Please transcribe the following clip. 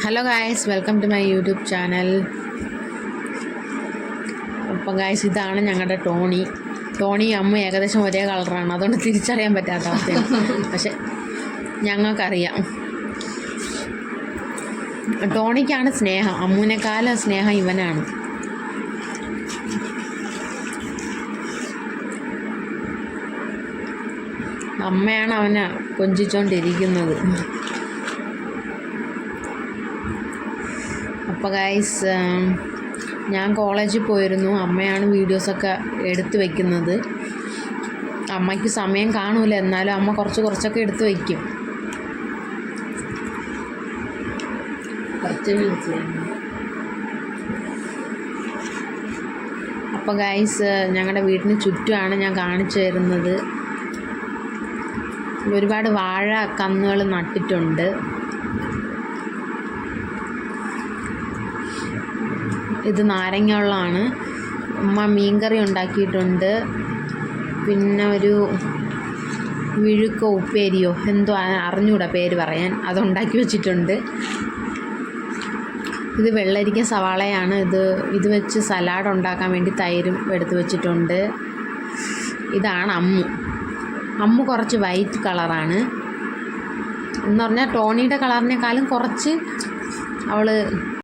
Hello guys, welcome to my YouTube channel. അപ്പോൾ guys, ഇതാണ് ഞങ്ങളുടെ ടോണി അമ്മ ഏകദേശം ഒരേ കളറാണ്, അതുകൊണ്ട് തിരിച്ചറിയാൻ പറ്റാത്ത അവസ്ഥയാണ്. പക്ഷെ ഞങ്ങൾക്കറിയാം. ടോണിക്കാണ് സ്നേഹം, അമ്മൂനേക്കാളും സ്നേഹം ഇവനാണ്. അമ്മയാണ് അവനെ കൊഞ്ചിച്ചുകൊണ്ടിരിക്കുന്നത്. അപ്പോൾ ഗൈസ്, ഞാൻ കോളേജിൽ പോയിരുന്നു. അമ്മയാണ് വീഡിയോസൊക്കെ എടുത്ത് വയ്ക്കുന്നത്. അമ്മയ്ക്ക് സമയം കാണൂല, എന്നാലും അമ്മ കുറച്ചൊക്കെ എടുത്ത് വയ്ക്കും. അപ്പോൾ ഗൈസ്, ഞങ്ങളുടെ വീടിന് ചുറ്റുമാണ് ഞാൻ കാണിച്ചു തരുന്നത്. ഒരുപാട് വാഴ കന്നുകൾ നട്ടിട്ടുണ്ട്. ഇത് നാരങ്ങ വെള്ളമാണ്. അമ്മ മീൻകറി ഉണ്ടാക്കിയിട്ടുണ്ട്. പിന്നെ ഒരു വിഴുക്കോ ഉപ്പേരിയോ എന്തോ അറിഞ്ഞൂടാ പേര് പറയാൻ, അതുണ്ടാക്കി വെച്ചിട്ടുണ്ട്. ഇത് വെള്ളരിക്ക സവാളയാണ്. ഇത് വെച്ച് സലാഡ് ഉണ്ടാക്കാൻ വേണ്ടി തൈരും എടുത്ത് വെച്ചിട്ടുണ്ട്. ഇതാണ് അമ്മു കുറച്ച് വൈറ്റ് കളറാണ്. എന്ന് പറഞ്ഞാൽ ടോണിയുടെ കളറിനേക്കാളും കുറച്ച് അവൾ